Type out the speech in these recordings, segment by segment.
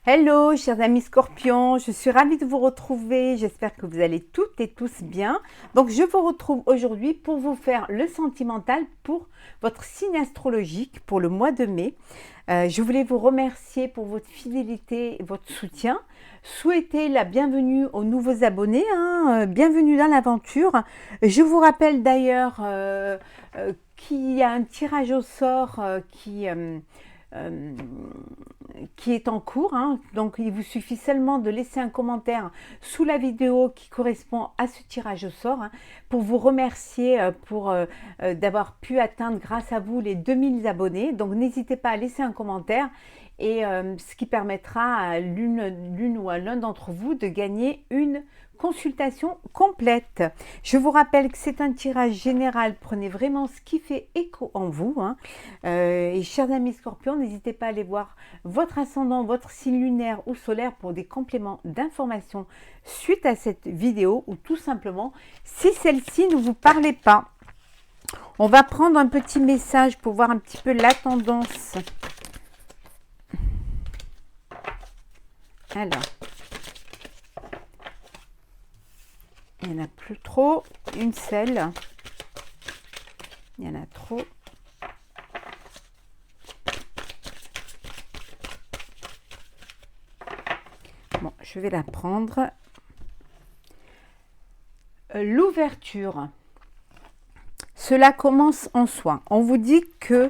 Hello, chers amis scorpions, je suis ravie de vous retrouver. J'espère que vous allez toutes et tous bien. Donc, je vous retrouve aujourd'hui pour vous faire le sentimental pour votre signe astrologique pour le mois de mai. Je voulais vous remercier pour votre fidélité et votre soutien. Souhaiter la bienvenue aux nouveaux abonnés. Bienvenue dans l'aventure. Je vous rappelle d'ailleurs qu'il y a un tirage au sort qui est en cours, donc il vous suffit seulement de laisser un commentaire sous la vidéo qui correspond à ce tirage au sort pour vous remercier d'avoir pu atteindre grâce à vous les 2000 abonnés. Donc n'hésitez pas à laisser un commentaire et ce qui permettra à l'une ou à l'un d'entre vous de gagner une consultation complète. Je vous rappelle que c'est un tirage général, prenez vraiment ce qui fait écho en vous. Et chers amis scorpions, n'hésitez pas à aller voir votre ascendant, votre signe lunaire ou solaire pour des compléments d'informations suite à cette vidéo ou tout simplement si celle-ci ne vous parlait pas. On va prendre un petit message pour voir un petit peu la tendance. Alors, il n'y en a plus trop. Une seule. Il y en a trop. Bon, je vais la prendre. L'ouverture. Cela commence en soi. On vous dit que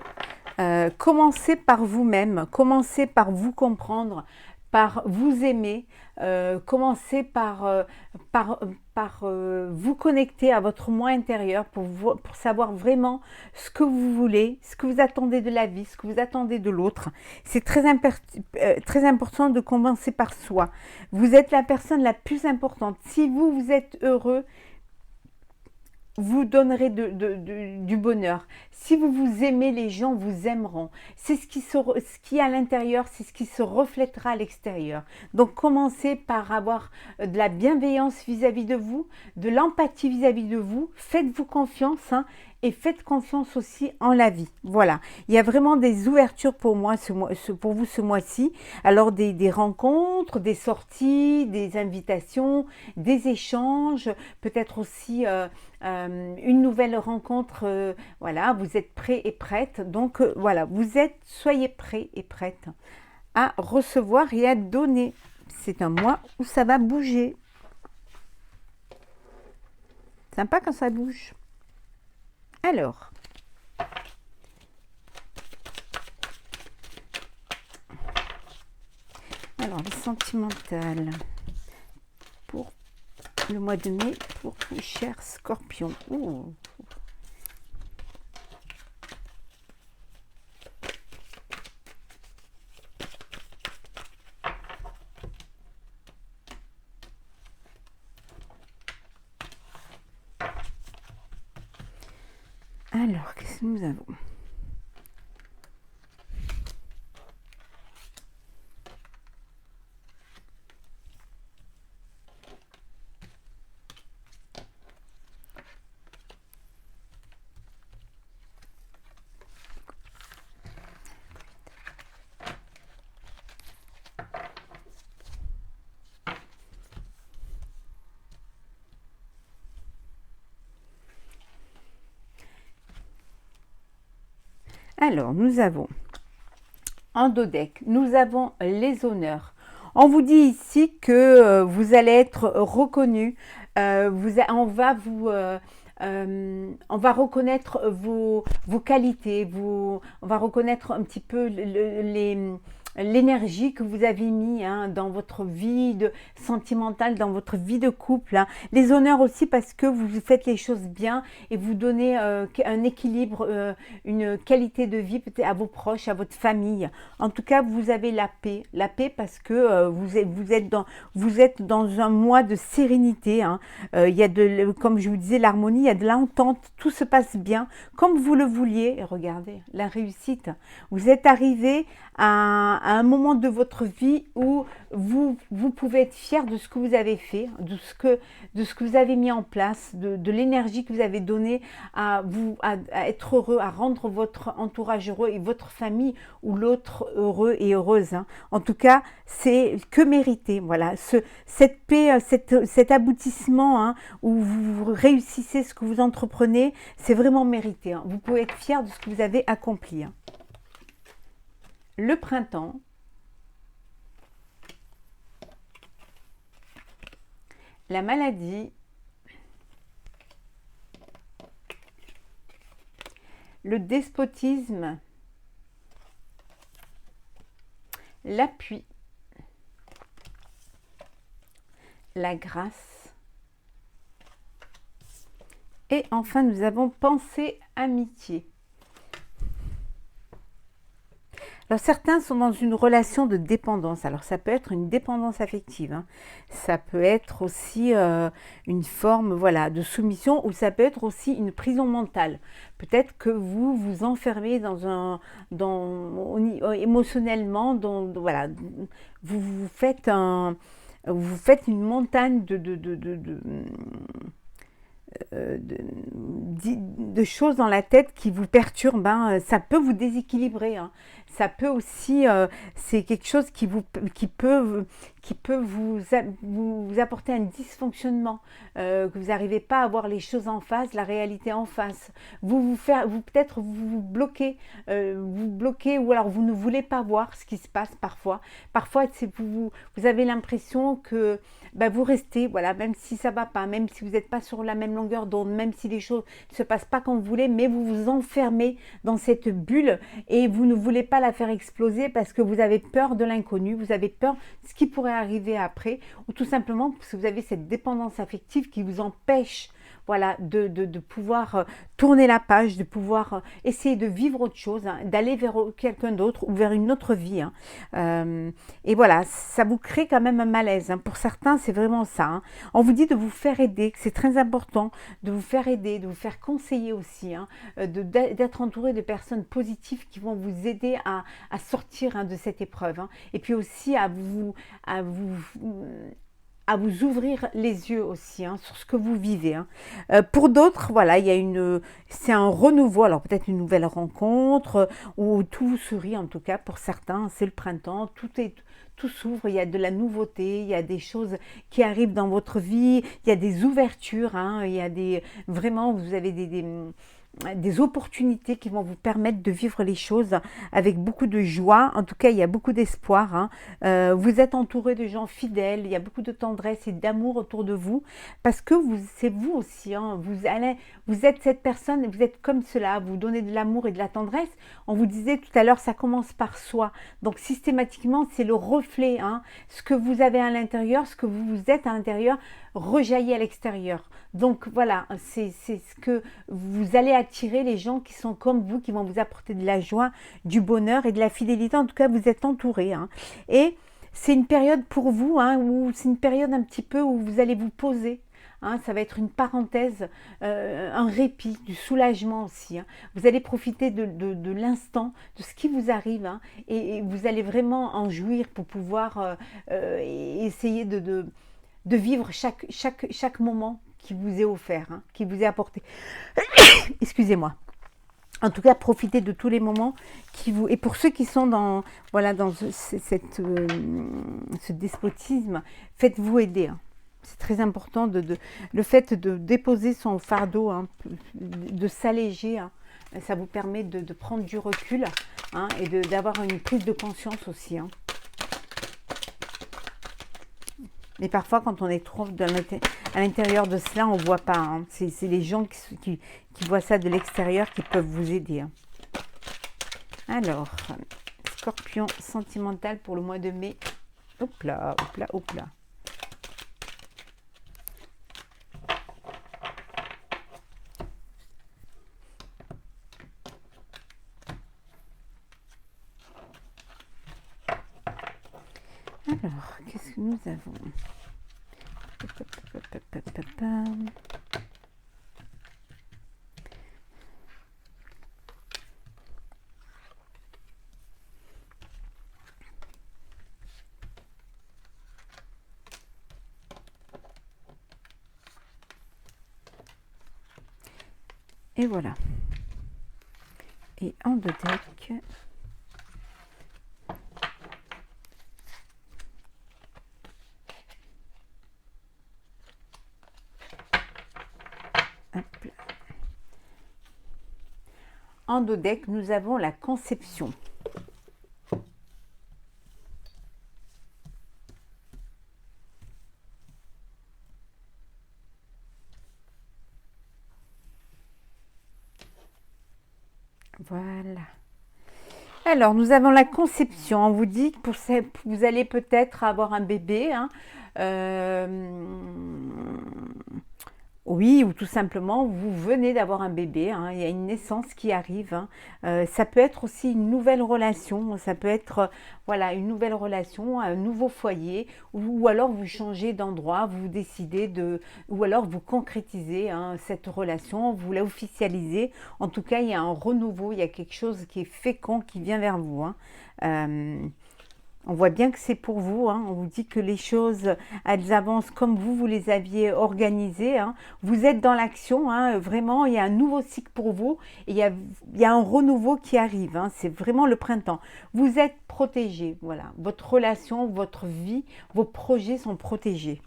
commencez par vous-même, commencez par vous comprendre, par vous aimer, commencez par vous connecter à votre moi intérieur pour savoir vraiment ce que vous voulez, ce que vous attendez de la vie, ce que vous attendez de l'autre. C'est très important de commencer par soi. Vous êtes la personne la plus importante. Si vous êtes heureux, vous donnerez du bonheur. Si vous vous aimez, les gens vous aimeront. C'est ce qui est à l'intérieur, c'est ce qui se reflètera à l'extérieur. Donc, commencez par avoir de la bienveillance vis-à-vis de vous, de l'empathie vis-à-vis de vous. Faites-vous confiance et faites confiance aussi en la vie. Voilà, il y a vraiment des ouvertures pour moi, pour vous ce mois-ci. Alors, des rencontres, des sorties, des invitations, des échanges, peut-être aussi une nouvelle rencontre. Voilà, vous êtes prêts et prêtes. Donc, voilà, soyez prêts et prêtes à recevoir et à donner. C'est un mois où ça va bouger. Sympa quand ça bouge. Alors, le sentimental pour le mois de mai pour vous, chers scorpions. Ouh. Alors, qu'est-ce que nous avons ? Alors, nous avons en dos deck, nous avons les honneurs. On vous dit ici que vous allez être reconnu. On va reconnaître vos qualités. On va reconnaître un petit peu l'énergie que vous avez mis dans votre vie sentimentale, dans votre vie de couple. Les honneurs aussi parce que vous faites les choses bien et vous donnez un équilibre, une qualité de vie peut-être à vos proches, à votre famille. En tout cas, vous avez la paix. La paix parce que vous êtes dans un mois de sérénité. Il y a comme je vous disais, l'harmonie, il y a de l'entente, tout se passe bien comme vous le vouliez. Et regardez, la réussite. Vous êtes arrivé à à un moment de votre vie où vous pouvez être fier de ce que vous avez fait, de ce que vous avez mis en place, de l'énergie que vous avez donnée à être heureux, à rendre votre entourage heureux et votre famille ou l'autre heureux et heureuse. Hein. En tout cas, c'est que mérité. Voilà, cette paix, cet aboutissement hein, où vous réussissez ce que vous entreprenez, c'est vraiment mérité. Hein. Vous pouvez être fier de ce que vous avez accompli. Hein. Le printemps, la maladie, le despotisme, l'appui, la grâce et enfin nous avons pensée, amitié. Alors certains sont dans une relation de dépendance, alors ça peut être une dépendance affective, hein. Ça peut être aussi une forme voilà, de soumission ou ça peut être aussi une prison mentale. Peut-être que vous vous enfermez émotionnellement, voilà, vous faites une montagne de choses dans la tête qui vous perturbent, hein. Ça peut vous déséquilibrer. Hein. Ça peut aussi, c'est quelque chose qui peut vous apporter un dysfonctionnement, que vous n'arrivez pas à voir les choses en face, la réalité en face. Peut-être vous bloquez ou alors vous ne voulez pas voir ce qui se passe parfois. Parfois, vous avez l'impression que vous restez, voilà, même si ça ne va pas, même si vous n'êtes pas sur la même longueur d'onde, même si les choses ne se passent pas comme vous voulez, mais vous vous enfermez dans cette bulle et vous ne voulez pas la faire exploser parce que vous avez peur de l'inconnu, vous avez peur de ce qui pourrait arriver après, ou tout simplement parce que vous avez cette dépendance affective qui vous empêche voilà, de pouvoir tourner la page, de pouvoir essayer de vivre autre chose, hein, d'aller vers quelqu'un d'autre ou vers une autre vie. Hein. Et voilà, ça vous crée quand même un malaise. Hein. Pour certains, c'est vraiment ça. Hein. On vous dit de vous faire aider, que c'est très important de vous faire aider, de vous faire conseiller aussi, hein, d'être entouré de personnes positives qui vont vous aider à sortir hein, de cette épreuve. Hein. Et puis aussi à vous ouvrir les yeux aussi hein, sur ce que vous vivez. Hein. Pour d'autres, voilà, c'est un renouveau, alors peut-être une nouvelle rencontre, où tout sourit en tout cas pour certains, c'est le printemps, tout s'ouvre, il y a de la nouveauté, il y a des choses qui arrivent dans votre vie, il y a des ouvertures, hein, il y a vraiment, vous avez des opportunités qui vont vous permettre de vivre les choses avec beaucoup de joie. En tout cas, il y a beaucoup d'espoir. Hein. Vous êtes entouré de gens fidèles, il y a beaucoup de tendresse et d'amour autour de vous parce que c'est vous aussi. Hein. Vous êtes cette personne, vous êtes comme cela, vous donnez de l'amour et de la tendresse. On vous disait tout à l'heure, ça commence par soi. Donc systématiquement, c'est le reflet. Hein. Ce que vous avez à l'intérieur, ce que vous êtes à l'intérieur, rejaillit à l'extérieur. Donc voilà, c'est ce que vous allez attirer les gens qui sont comme vous, qui vont vous apporter de la joie, du bonheur et de la fidélité. En tout cas, vous êtes entouré. Hein. Et c'est une période pour vous, hein, où c'est une période un petit peu où vous allez vous poser. Hein, ça va être une parenthèse, un répit, du soulagement aussi. Hein. Vous allez profiter de l'instant, de ce qui vous arrive, hein, et vous allez vraiment en jouir pour pouvoir essayer de vivre chaque moment qui vous est offert, hein, qui vous est apporté. Excusez-moi. En tout cas, profitez de tous les moments qui vous... Et pour ceux qui sont dans ce despotisme, faites-vous aider. Hein. C'est très important, le fait de déposer son fardeau, hein, de s'alléger, hein, ça vous permet de prendre du recul hein, et d'avoir une prise de conscience aussi. Hein. Mais parfois, quand on est trop à l'intérieur de cela, on ne voit pas. Hein. C'est les gens qui voient ça de l'extérieur qui peuvent vous aider. Hein. Alors, Scorpion sentimental pour le mois de mai. Hop là, hop là, hop là. Alors, qu'est-ce que nous avons? Et voilà. Et en deux decks, hop là. En deux decks, nous avons la conception. Voilà. Alors, nous avons la conception. On vous dit que vous allez peut-être avoir un bébé. Hein. Oui, ou tout simplement, vous venez d'avoir un bébé, hein, il y a une naissance qui arrive. Hein. Ça peut être aussi une nouvelle relation, ça peut être voilà, une nouvelle relation, un nouveau foyer, ou alors vous changez d'endroit, vous décidez de, ou alors vous concrétisez hein, cette relation, vous la officialisez. En tout cas, il y a un renouveau, il y a quelque chose qui est fécond qui vient vers vous. Hein. Euh, on voit bien que c'est pour vous, hein. On vous dit que les choses, elles avancent comme vous les aviez organisées. Hein. Vous êtes dans l'action, hein. Vraiment, il y a un nouveau cycle pour vous. Et il y a un renouveau qui arrive. Hein. C'est vraiment le printemps. Vous êtes protégé, voilà. Votre relation, votre vie, vos projets sont protégés.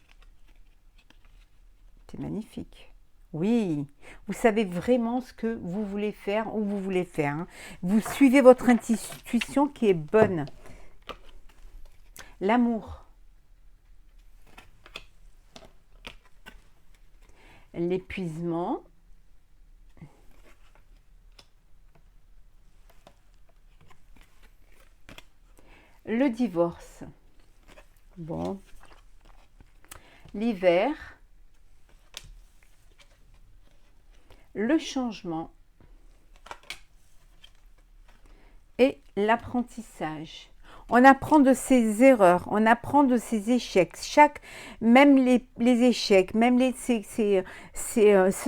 C'est magnifique. Oui, vous savez vraiment ce que vous voulez faire, où vous voulez faire. Hein. Vous suivez votre intuition qui est bonne. L'amour, l'épuisement, le divorce, bon, l'hiver, le changement et l'apprentissage. On apprend de ses erreurs, on apprend de ses échecs. Même les échecs, même ce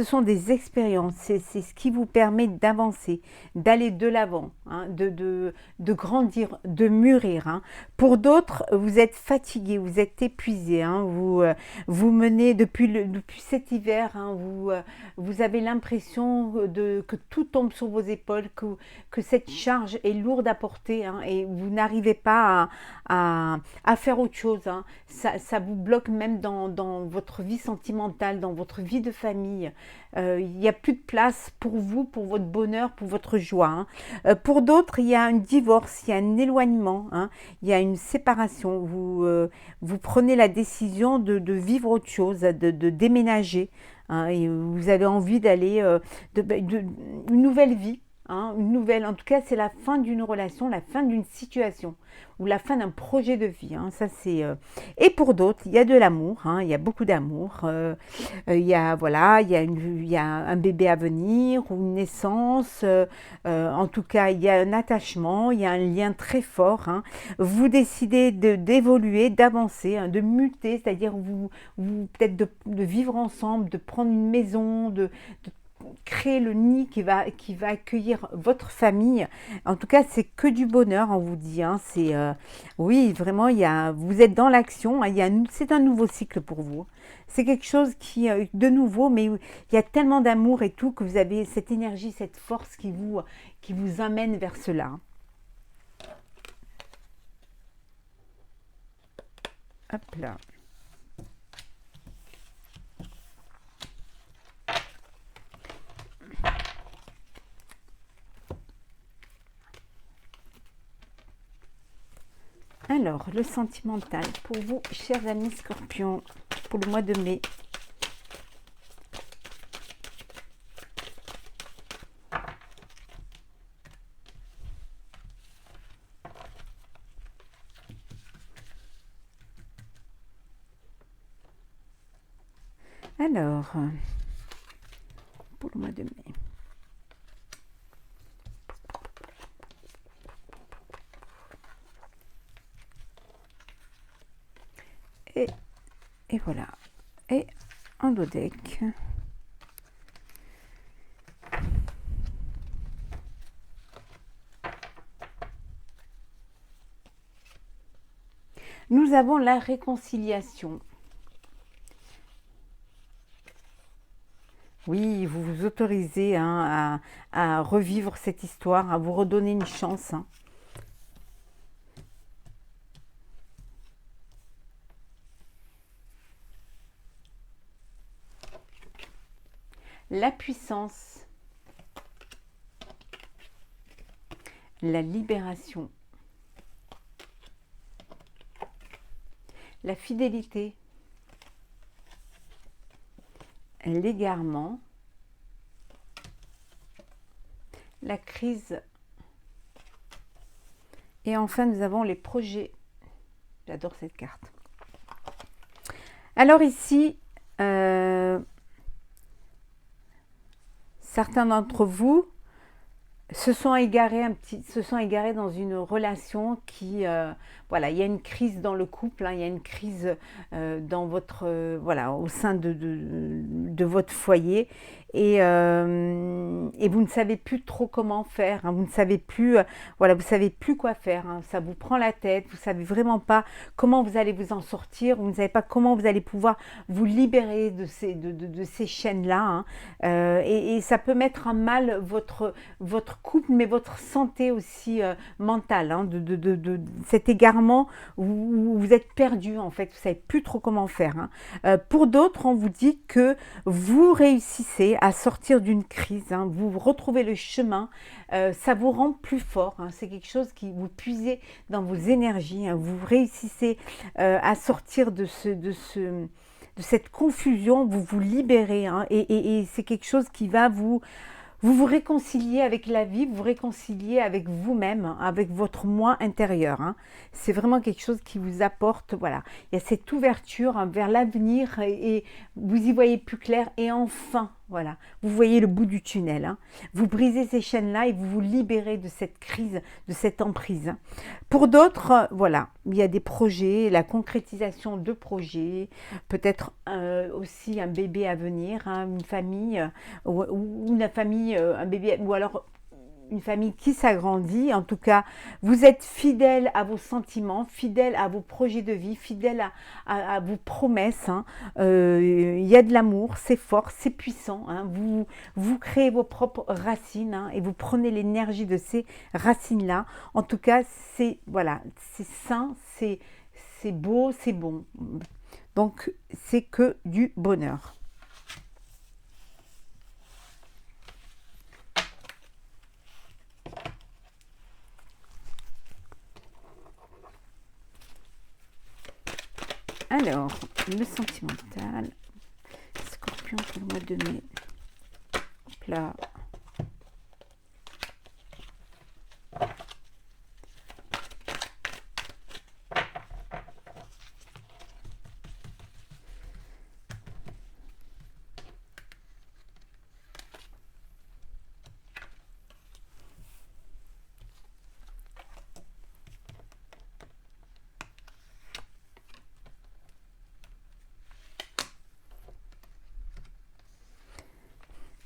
sont des expériences. C'est ce qui vous permet d'avancer, d'aller de l'avant, hein, de grandir, de mûrir. Hein. Pour d'autres, vous êtes fatigué, vous êtes épuisé. Hein, vous menez depuis cet hiver, hein, vous avez l'impression que tout tombe sur vos épaules, que cette charge est lourde à porter hein, et vous n'arrivez pas à faire autre chose. Hein. Ça vous bloque même dans votre vie sentimentale, dans votre vie de famille. Il n'y a plus de place pour vous, pour votre bonheur, pour votre joie. Hein. Pour d'autres, il y a un divorce, il y a un éloignement, hein, il y a une séparation. Vous prenez la décision de vivre autre chose, de déménager. Hein, et vous avez envie d'aller une nouvelle vie. Hein, une nouvelle, en tout cas, c'est la fin d'une relation, la fin d'une situation ou la fin d'un projet de vie. Hein, ça c'est. Et pour d'autres, il y a de l'amour. Hein, il y a beaucoup d'amour. Il y a voilà, il y a un bébé à venir ou une naissance. En tout cas, il y a un attachement, il y a un lien très fort. Hein. Vous décidez d'évoluer, d'avancer, hein, de muter, c'est-à-dire peut-être de vivre ensemble, de prendre une maison, de créer le nid qui va accueillir votre famille. En tout cas, c'est que du bonheur, on vous dit. Hein. Oui, vraiment, vous êtes dans l'action. Hein. C'est un nouveau cycle pour vous. C'est quelque chose de nouveau, mais il y a tellement d'amour et tout que vous avez cette énergie, cette force qui vous amène vers cela. Hop là. Alors, le sentimental pour vous, chers amis scorpions, pour le mois de mai. Alors, pour le mois de mai. Et voilà. Et un dos deck. Nous avons la réconciliation. Oui, vous vous autorisez hein, à revivre cette histoire, à vous redonner une chance, hein. La puissance, la libération, la fidélité, l'égarement, la crise et enfin nous avons les projets. J'adore cette carte. Alors ici, certains d'entre vous se sont égarés dans une relation qui, voilà, il y a une crise dans le couple, hein, il y a une crise dans votre, voilà, au sein de votre foyer et vous ne savez plus trop comment faire, hein, vous ne savez plus, voilà, vous savez plus quoi faire, hein, ça vous prend la tête, vous savez vraiment pas comment vous allez vous en sortir, vous ne savez pas comment vous allez pouvoir vous libérer de ces chaînes-là, hein, et ça peut mettre à mal votre couple, mais votre santé aussi mentale, hein, cet égarement où vous êtes perdu en fait, vous ne savez plus trop comment faire, hein. Pour d'autres, on vous dit que vous réussissez à sortir d'une crise, hein, vous retrouvez le chemin, ça vous rend plus fort, hein, c'est quelque chose qui vous puisez dans vos énergies, hein, vous réussissez à sortir de cette confusion, vous vous libérez, hein, et c'est quelque chose qui va vous réconciliez avec la vie, vous réconciliez avec vous-même, hein, avec votre moi intérieur, hein. C'est vraiment quelque chose qui vous apporte, voilà, il y a cette ouverture hein, vers l'avenir et vous y voyez plus clair et enfin, voilà, vous voyez le bout du tunnel, hein. Vous brisez ces chaînes-là et vous vous libérez de cette crise, de cette emprise, hein. Pour d'autres, voilà, il y a des projets, la concrétisation de projets, peut-être aussi un bébé à venir, hein, une famille ou une famille, un bébé, ou alors une famille qui s'agrandit. En tout cas, vous êtes fidèle à vos sentiments, fidèle à vos projets de vie, fidèle à vos promesses, hein. Il y a de l'amour, c'est fort, c'est puissant, hein. Vous créez vos propres racines, hein, et vous prenez l'énergie de ces racines-là. En tout cas, c'est voilà, c'est sain, c'est beau, c'est bon. Donc, c'est que du bonheur. Alors, le sentimental, Scorpion pour le mois de mai. Hop là.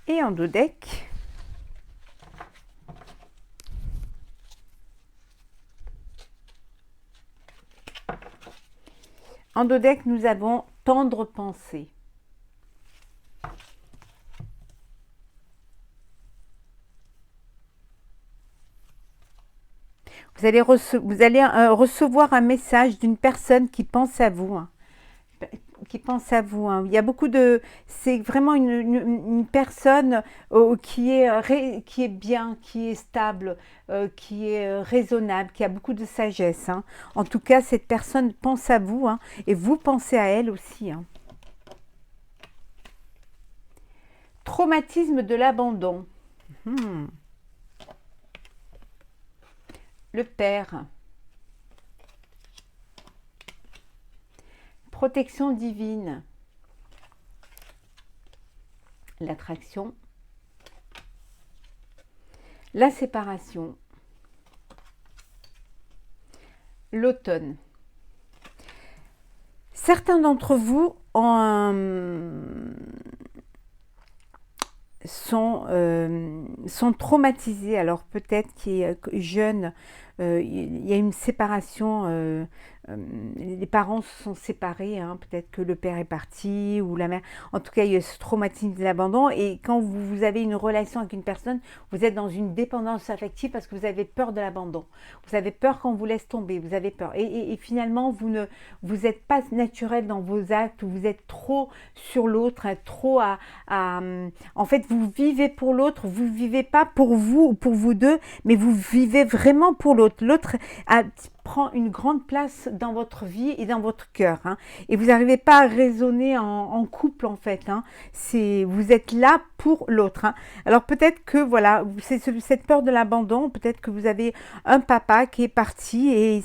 Et en dos deck, nous avons tendre pensée. Vous allez recevoir un message d'une personne qui pense à vous, hein. Qui pense à vous, hein. Il y a beaucoup de... C'est vraiment une personne qui est bien, qui est stable, qui est raisonnable, qui a beaucoup de sagesse, hein. En tout cas, cette personne pense à vous, hein, et vous pensez à elle aussi, hein. Traumatisme de l'abandon. Le père. Protection divine, l'attraction, la séparation, l'automne. Certains d'entre vous sont traumatisés, alors peut-être qu'il y a jeune, il y a une séparation les parents se sont séparés, hein, peut-être que le père est parti ou la mère. En tout cas, il y a ce traumatisme de l'abandon. Et quand vous avez une relation avec une personne, vous êtes dans une dépendance affective parce que vous avez peur de l'abandon. Vous avez peur qu'on vous laisse tomber, vous avez peur. Et finalement, vous n'êtes pas naturel dans vos actes, vous êtes trop sur l'autre, trop en fait, vous vivez pour l'autre, vous ne vivez pas pour vous ou pour vous deux, mais vous vivez vraiment pour l'autre. L'autre prend une grande place dans votre vie et dans votre cœur. Hein. Et vous n'arrivez pas à raisonner en couple, en fait. Hein. Vous êtes là pour l'autre. Hein. Alors peut-être que, voilà, c'est cette peur de l'abandon, peut-être que vous avez un papa qui est parti et il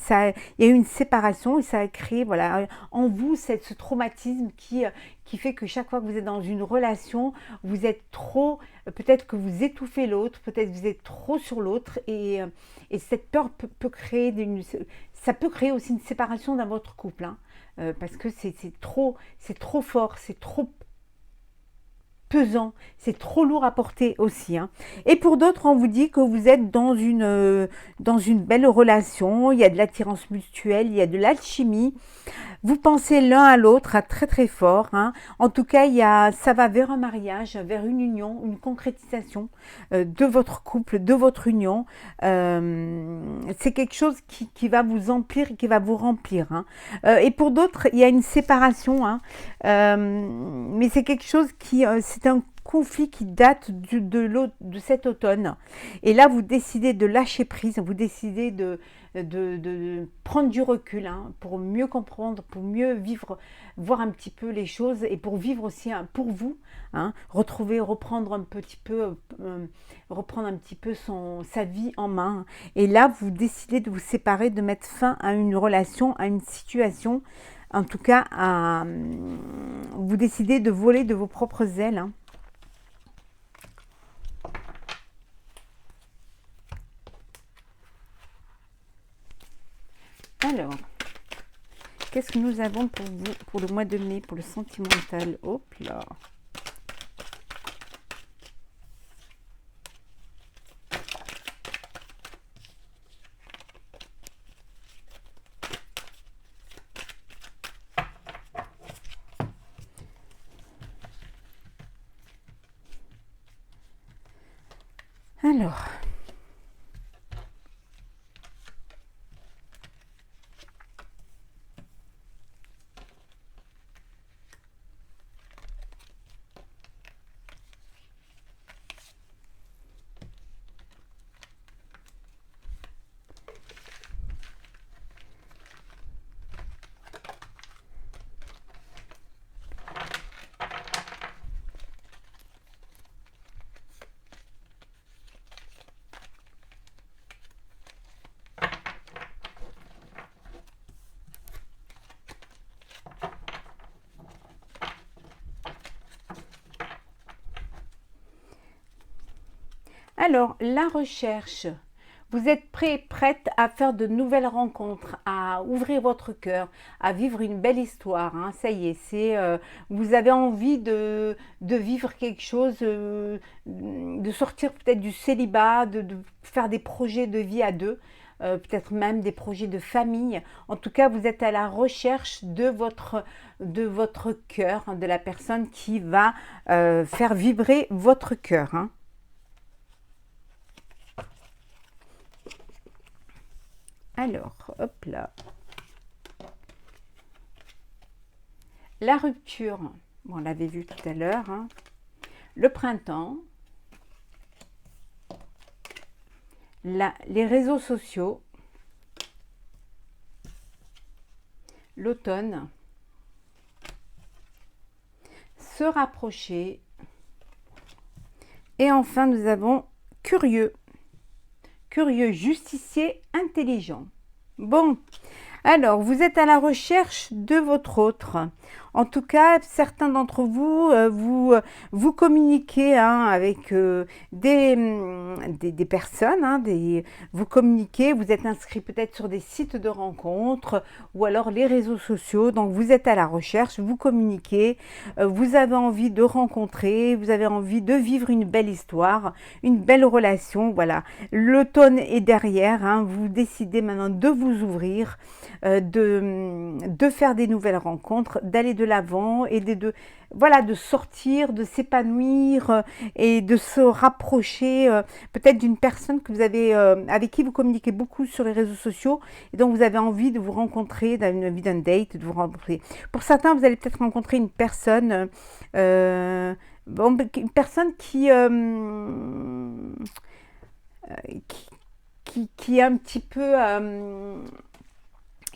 y a eu une séparation et ça a créé, voilà, en vous ce traumatisme qui fait que chaque fois que vous êtes dans une relation, vous êtes trop, peut-être que vous étouffez l'autre, peut-être que vous êtes trop sur l'autre et cette peur peut créer ça peut créer aussi une séparation dans votre couple, hein, parce que c'est trop fort, c'est trop pesant, c'est trop lourd à porter aussi. Hein. Et pour d'autres, on vous dit que vous êtes dans une belle relation, il y a de l'attirance mutuelle, il y a de l'alchimie. Vous pensez l'un à l'autre très très fort. Hein. En tout cas, ça va vers un mariage, vers une union, une concrétisation de votre couple, de votre union. C'est quelque chose qui va vous emplir, qui va vous remplir. Hein. Et pour d'autres, il y a une séparation. Hein. Mais c'est quelque chose c'est un conflit qui date de cet automne. Et là, vous décidez de lâcher prise, vous décidez de prendre du recul, hein, pour mieux comprendre, pour mieux vivre, voir un petit peu les choses et pour vivre aussi, hein, pour vous, hein, reprendre un petit peu sa vie en main. Et là, vous décidez de vous séparer, de mettre fin à une relation, à une situation. En tout cas, vous décidez de voler de vos propres ailes. Hein. Alors, qu'est-ce que nous avons pour vous, pour le mois de mai, pour le sentimental? Hop là. Alors, la recherche. Vous êtes prête à faire de nouvelles rencontres, à ouvrir votre cœur, à vivre une belle histoire. Hein. Ça y est, vous avez envie de vivre quelque chose, de sortir peut-être du célibat, de faire des projets de vie à deux. Peut-être même des projets de famille. En tout cas, vous êtes à la recherche de votre cœur, hein, de la personne qui va faire vibrer votre cœur. Hein. Alors, hop là. La rupture, bon, on l'avait vu tout à l'heure. Hein. Le printemps. Les réseaux sociaux. L'automne. Se rapprocher. Et enfin, nous avons curieux. Curieux, justicier, intelligent. Bon, alors, vous êtes à la recherche de votre autre. En tout cas, certains d'entre vous, vous communiquez hein, avec des personnes, hein, vous communiquez, vous êtes inscrit peut-être sur des sites de rencontres ou alors les réseaux sociaux. Donc, vous êtes à la recherche, vous communiquez, vous avez envie de rencontrer, vous avez envie de vivre une belle histoire, une belle relation. Voilà, l'automne est derrière, hein, vous décidez maintenant de vous ouvrir, de faire des nouvelles rencontres, d'aller de l'avant et voilà, de sortir, de s'épanouir et de se rapprocher peut-être d'une personne que vous avez, avec qui vous communiquez beaucoup sur les réseaux sociaux et donc vous avez envie de vous rencontrer, d'avoir envie d'un date, de vous rencontrer. Pour certains, vous allez peut-être rencontrer une personne, une personne qui est un petit peu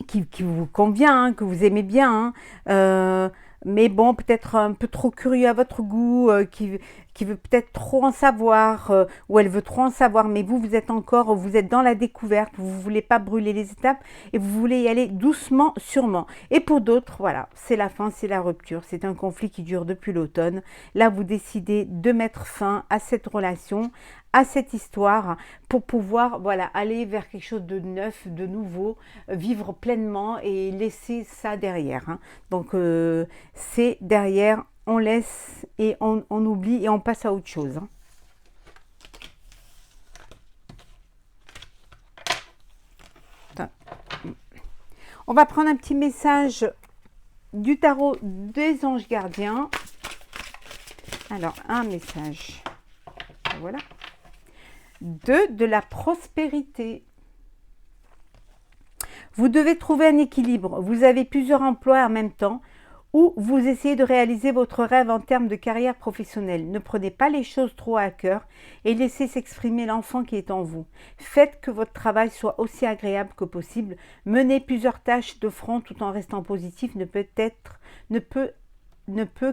qui vous convient, hein, que vous aimez bien, hein, mais bon, peut-être un peu trop curieux à votre goût, qui veut peut-être trop en savoir, ou elle veut trop en savoir, mais vous êtes encore, vous êtes dans la découverte, vous ne voulez pas brûler les étapes, et vous voulez y aller doucement, sûrement. Et pour d'autres, voilà, c'est la fin, c'est la rupture, c'est un conflit qui dure depuis l'automne. Là, vous décidez de mettre fin à cette relation, à cette histoire, pour pouvoir voilà, aller vers quelque chose de neuf, de nouveau, vivre pleinement et laisser ça derrière. Hein. Donc, c'est derrière, on laisse et on oublie et on passe à autre chose. Hein. On va prendre un petit message du tarot des anges gardiens. Alors, un message. Voilà. De la prospérité. Vous devez trouver un équilibre. Vous avez plusieurs emplois en même temps ou vous essayez de réaliser votre rêve en termes de carrière professionnelle. Ne prenez pas les choses trop à cœur et laissez s'exprimer l'enfant qui est en vous. Faites que votre travail soit aussi agréable que possible. Menez plusieurs tâches de front tout en restant positif ne peut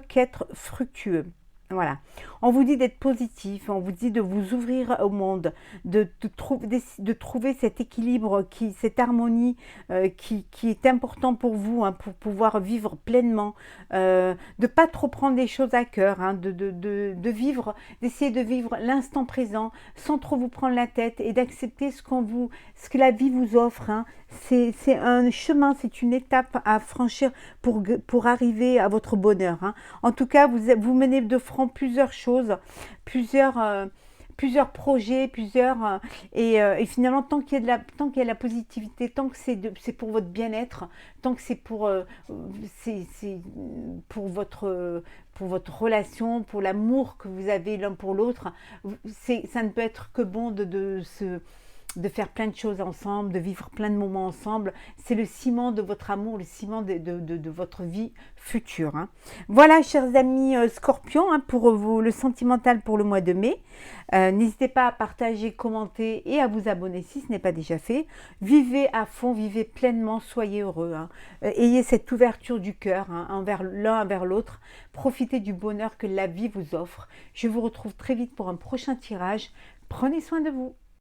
qu'être fructueux. Voilà. On vous dit d'être positif, on vous dit de vous ouvrir au monde, de trouver cet équilibre, cette harmonie qui est important pour vous, hein, pour pouvoir vivre pleinement, de ne pas trop prendre les choses à cœur, hein, d'essayer de vivre l'instant présent sans trop vous prendre la tête et d'accepter ce que la vie vous offre. Hein. C'est un chemin, c'est une étape à franchir pour arriver à votre bonheur. Hein. En tout cas, vous menez de front plusieurs choses, plusieurs projets, et finalement tant qu'il y a de la positivité, tant que c'est pour votre bien-être, tant que c'est pour votre relation, pour l'amour que vous avez l'un pour l'autre, ça ne peut être que bon de faire plein de choses ensemble, de vivre plein de moments ensemble. C'est le ciment de votre amour, le ciment de votre vie future. Hein. Voilà, chers amis Scorpions, hein, pour vous, le sentimental pour le mois de mai. N'hésitez pas à partager, commenter et à vous abonner si ce n'est pas déjà fait. Vivez à fond, vivez pleinement, soyez heureux. Hein. Ayez cette ouverture du cœur, hein, l'un envers l'autre. Profitez du bonheur que la vie vous offre. Je vous retrouve très vite pour un prochain tirage. Prenez soin de vous.